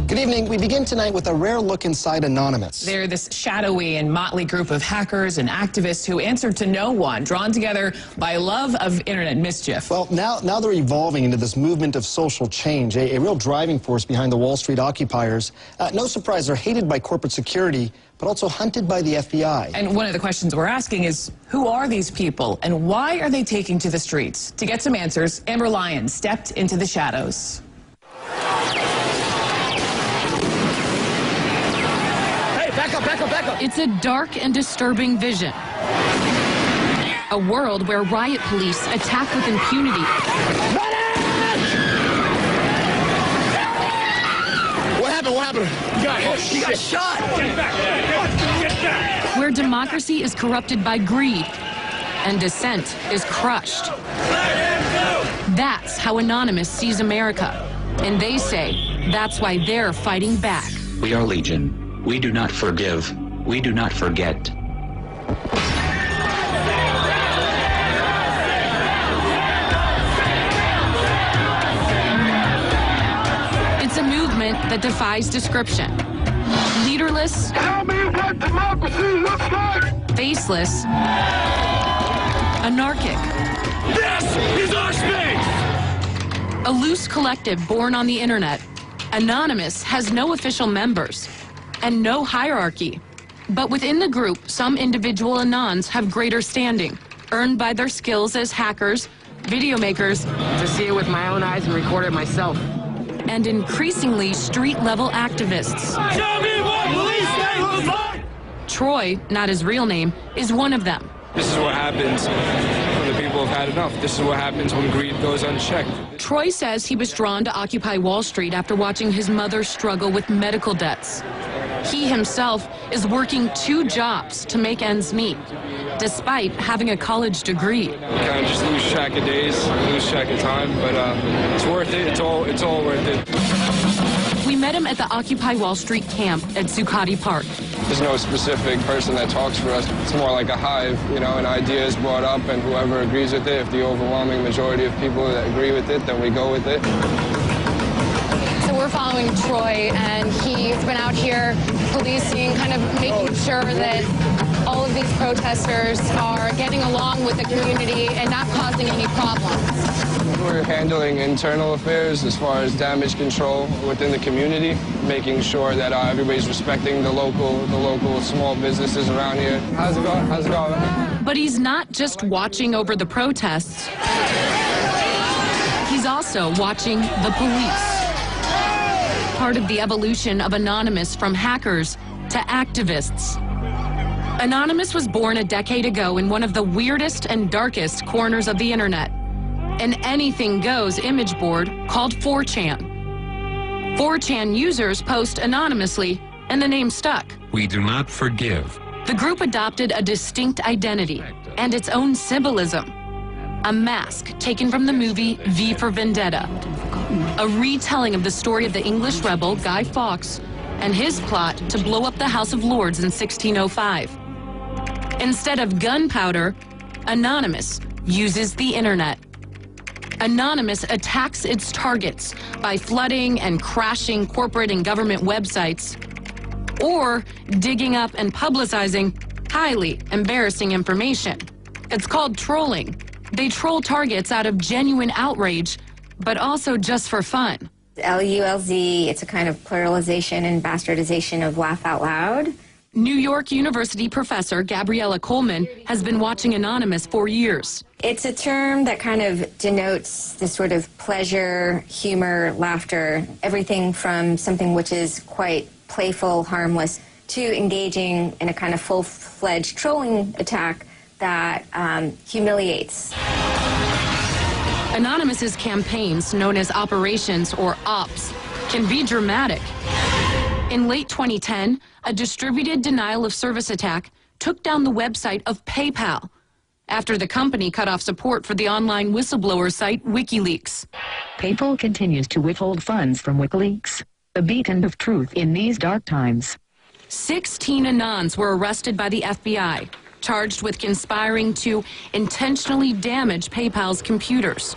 Good evening. We begin tonight with a rare look inside Anonymous. They're this shadowy and motley group of hackers and activists who answer to no one, drawn together by love of internet mischief. Well, now they're evolving into this movement of social change, a real driving force behind the Wall Street occupiers. No surprise, they're hated by corporate security, but also hunted by the FBI. And one of the questions we're asking is, who are these people and why are they taking to the streets? To get some answers, Amber Lyons stepped into the shadows. Back up. It's a dark and disturbing vision. A world where riot police attack with impunity. What happened? He got shot. Get back. Where democracy is corrupted by greed and dissent is crushed. That's how Anonymous sees America. And they say that's why they're fighting back. We are Legion. We do not forgive. We do not forget. It's a movement that defies description. Leaderless, Tell me what democracy looks like. faceless, anarchic. This is our space. A loose collective born on the internet, Anonymous has no official members and no hierarchy. But within the group, some individual Anons have greater standing, earned by their skills as hackers, video makers, to see it with my own eyes and record it myself. and increasingly street-level activists. Tell me what police state looks like. Troy, not his real name, is one of them. This is what happens when the people have had enough. This is what happens when greed goes unchecked. Troy says he was drawn to Occupy Wall Street after watching his mother struggle with medical debts. He himself is working 2 jobs to make ends meet, despite having a college degree. You kind of just lose track of days, lose track of time, but it's worth it. It's all worth it. We met him at the Occupy Wall Street camp at Zuccotti Park. There's no specific person that talks for us. It's more like a hive, you know, an idea is brought up and whoever agrees with it, if the overwhelming majority of people that agree with it, then we go with it. So we're following Troy, and he's been out here policing, kind of making sure that all of these protesters are getting along with the community and not causing any problems. We're handling internal affairs as far as damage control within the community, making sure that everybody's respecting the local small businesses around here. How's it going? But he's not just watching over the protests. He's also watching the police. Part of the evolution of Anonymous from hackers to activists. Anonymous was born a decade ago in one of the weirdest and darkest corners of the internet. An anything-goes image board called 4chan. 4chan users post anonymously, and the name stuck. We do not forgive. The group adopted a distinct identity and its own symbolism. A mask taken from the movie V for Vendetta. A retelling of the story of the English rebel Guy Fawkes and his plot to blow up the House of Lords in 1605. Instead of gunpowder, Anonymous uses the internet. Anonymous attacks its targets by flooding and crashing corporate and government websites, or digging up and publicizing highly embarrassing information. It's called trolling. They troll targets out of genuine outrage, but also just for fun. LULZ, it's a kind of pluralization and bastardization of laugh out loud. New York University professor Gabriella Coleman has been watching Anonymous for years. It's a term that kind of denotes this sort of pleasure, humor, laughter, everything from something which is quite playful, harmless, to engaging in a kind of full-fledged trolling attack that humiliates. Anonymous's campaigns, known as operations or ops, can be dramatic. In late 2010, a distributed denial of service attack took down the website of PayPal after the company cut off support for the online whistleblower site WikiLeaks. PayPal continues to withhold funds from WikiLeaks, a beacon of truth in these dark times. 16 Anons were arrested by the FBI, charged with conspiring to intentionally damage PayPal's computers.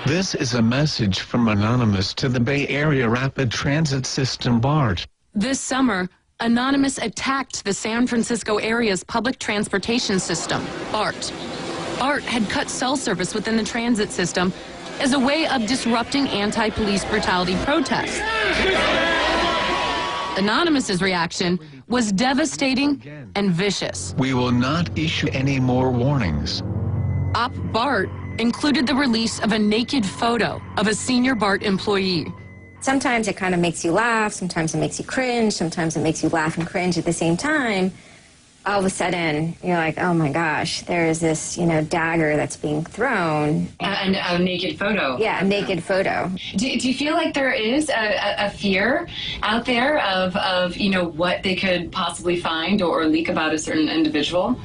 This is a message from Anonymous to the Bay Area Rapid Transit System, BART. This summer, Anonymous attacked the San Francisco area's public transportation system, BART. BART had cut cell service within the transit system as a way of disrupting anti-police brutality protests. Anonymous's reaction was devastating and vicious. We will not issue any more warnings. Op BART included the release of a naked photo of a senior BART employee. Sometimes it kind of makes you laugh, sometimes it makes you cringe, sometimes it makes you laugh and cringe at the same time. All of a sudden, you're like, oh my gosh, there is this, dagger that's being thrown. A naked photo. Yeah, a naked photo. Do you feel like there is a fear out there of what they could possibly find or leak about a certain individual?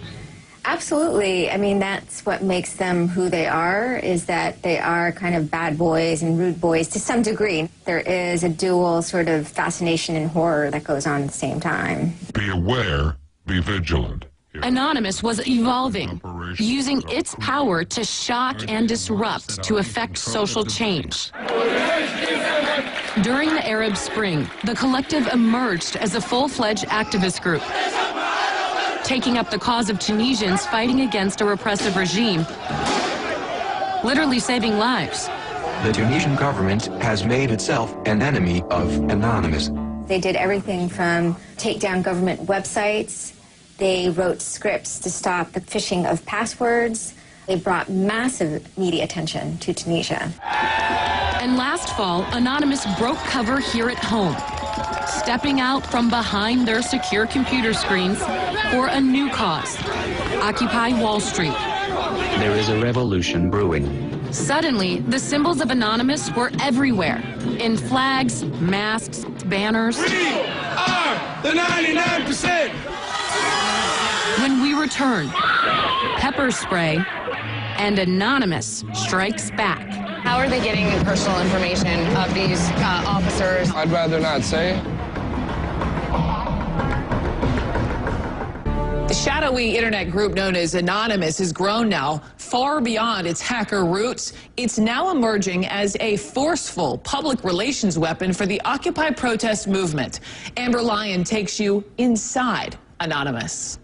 Absolutely. I mean, that's what makes them who they are, is that they are kind of bad boys and rude boys to some degree. There is a dual sort of fascination and horror that goes on at the same time. Be aware, be vigilant. Anonymous was evolving, using its power to shock and disrupt to effect social change. During the Arab Spring, the collective emerged as a full-fledged activist group, taking up the cause of Tunisians fighting against a repressive regime, literally saving lives. The Tunisian government has made itself an enemy of Anonymous. They did everything from take down government websites. They wrote scripts to stop the phishing of passwords. They brought massive media attention to Tunisia. And last fall, Anonymous broke cover here at home, stepping out from behind their secure computer screens for a new cause, Occupy Wall Street. There is a revolution brewing. Suddenly, the symbols of Anonymous were everywhere, in flags, masks, banners. We are the 99%! When we return, pepper spray and Anonymous strikes back. How are they getting personal information of these officers? I'd rather not say. The shadowy internet group known as Anonymous has grown now far beyond its hacker roots. It's now emerging as a forceful public relations weapon for the Occupy protest movement. Amber Lyon takes you inside Anonymous.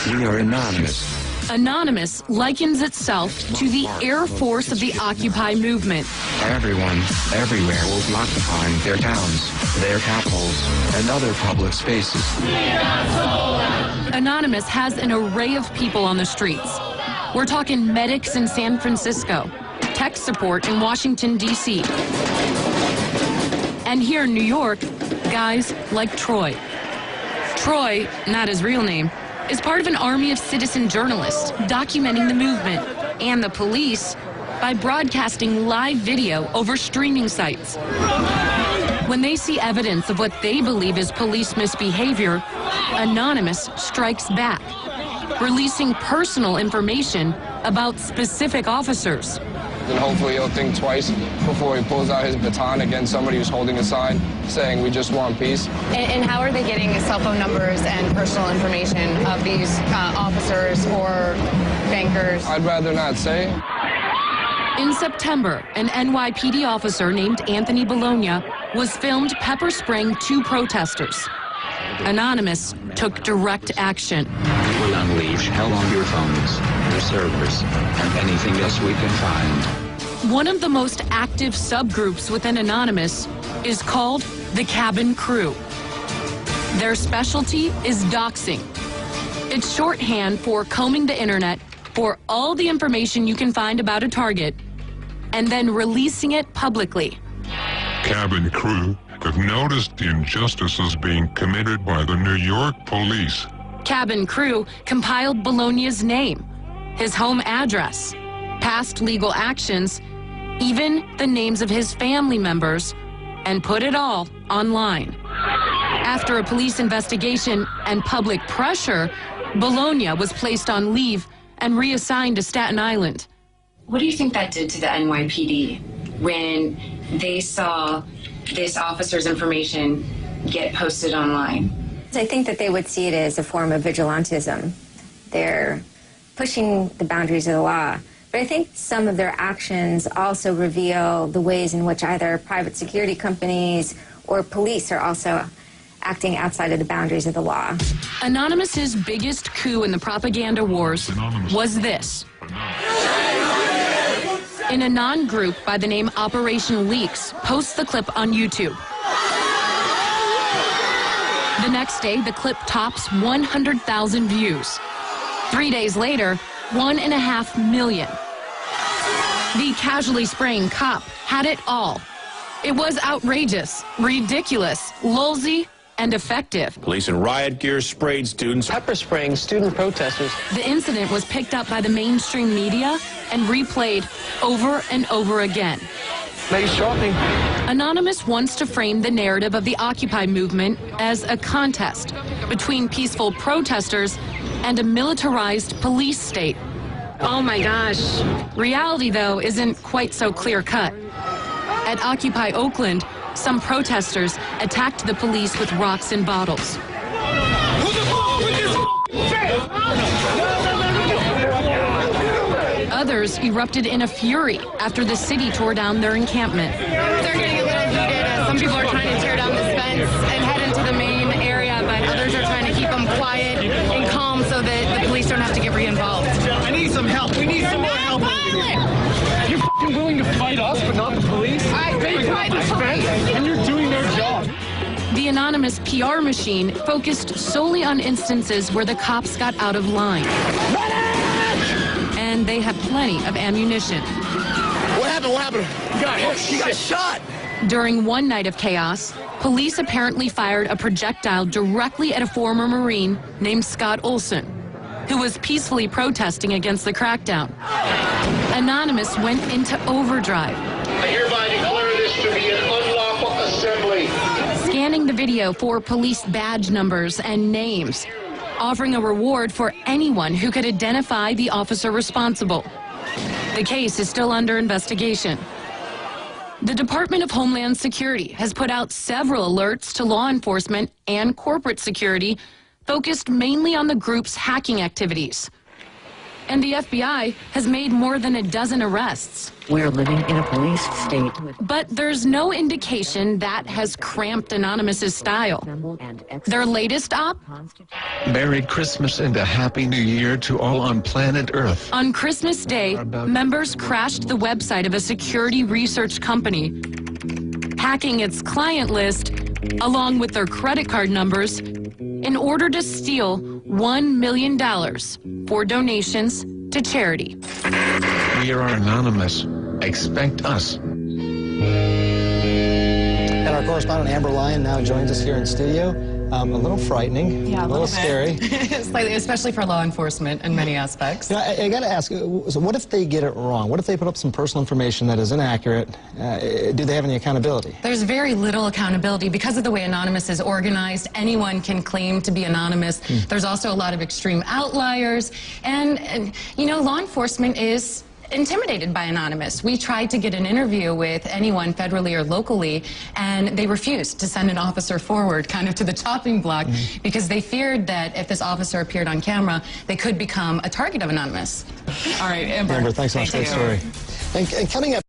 We are Anonymous. Anonymous likens itself to the Air Force of the Occupy movement. Everyone, everywhere will be occupying their towns, their capitals, and other public spaces. Anonymous has an array of people on the streets. We're talking medics in San Francisco, tech support in Washington, D.C. And here in New York, guys like Troy. Troy, not his real name, is part of an army of citizen journalists documenting the movement and the police by broadcasting live video over streaming sites. When they see evidence of what they believe is police misbehavior, Anonymous strikes back, releasing personal information about specific officers. Then hopefully he'll think twice before he pulls out his baton against somebody who's holding a sign saying we just want peace. And how are they getting cell phone numbers and personal information of these officers or bankers? I'd rather not say. In September, an NYPD officer named Anthony Bologna was filmed pepper spraying 2 protesters. Anonymous took direct action. We will unleash hell on your phones, your servers, and anything else we can find. One of the most active subgroups within Anonymous is called the Cabin Crew. Their specialty is doxing. It's shorthand for combing the internet for all the information you can find about a target and then releasing it publicly. Cabin crew have noticed the injustices being committed by the New York police. Cabin Crew compiled Bologna's name, his home address, past legal actions, even the names of his family members, and put it all online. After a police investigation and public pressure, Bologna was placed on leave and reassigned to Staten Island. What do you think that did to the NYPD when they saw this officer's information get posted online? I think that they would see it as a form of vigilantism. They're pushing the boundaries of the law But I think some of their actions also reveal the ways in which either private security companies or police are also acting outside of the boundaries of the law. Anonymous's biggest coup in the propaganda wars was this. An Anon group by the name Operation Leaks posts the clip on YouTube. The next day, the clip tops 100,000 views. 3 days later, 1.5 million. The casually spraying cop had it all. It was outrageous, ridiculous, lulzy, and effective. Police in riot gear sprayed students, Pepper spraying student protesters. The incident was picked up by the mainstream media and replayed over and over again. Nice shopping. Anonymous wants to frame the narrative of the Occupy movement as a contest between peaceful protesters and a militarized police state. Oh my gosh. Reality, though, isn't quite so clear-cut. At Occupy Oakland, some protesters attacked the police with rocks and bottles. Others erupted in a fury after the city tore down their encampment. They're getting a little heated. Some people are trying to tear down this fence and head into the main area, but others are trying to keep them quiet and calm so that the police don't have to get re-involved. I need some help. We need some more help. You're f***ing willing to fight us, but not the police? They fight the police, and you're doing their job. The Anonymous PR machine focused solely on instances where the cops got out of line. And they had plenty of ammunition. What happened? What happened? He got shot. During one night of chaos, police apparently fired a projectile directly at a former Marine named Scott Olson, who was peacefully protesting against the crackdown. Anonymous went into overdrive. I hereby declare this to be an unlawful assembly. Scanning the video for police badge numbers and names, offering a reward for anyone who could identify the officer responsible. The case is still under investigation. The Department of Homeland Security has put out several alerts to law enforcement and corporate security focused mainly on the group's hacking activities. And the FBI has made more than a dozen arrests. We're living in a police state. But there's no indication that has cramped Anonymous's style. Their latest op? Merry Christmas and a Happy New Year to all on planet Earth. On Christmas Day, members crashed the website of a security research company, hacking its client list along with their credit card numbers in order to steal $1 million for donations to charity. We are Anonymous. Expect us. And our correspondent Amber Lyon now joins us here in studio. A little frightening, yeah, a little scary. Slightly, especially for law enforcement in many aspects. You know, I got to ask, so what if they get it wrong? What if they put up some personal information that is inaccurate? Do they have any accountability? There's very little accountability. Because of the way Anonymous is organized, anyone can claim to be anonymous. There's also a lot of extreme outliers. And you know, law enforcement is intimidated by Anonymous. We tried to get an interview with anyone federally or locally, and they refused to send an officer forward kind of to the chopping block because they feared that if this officer appeared on camera, they could become a target of Anonymous. All right, Amber. Amber, thanks so much. Great story. And coming up.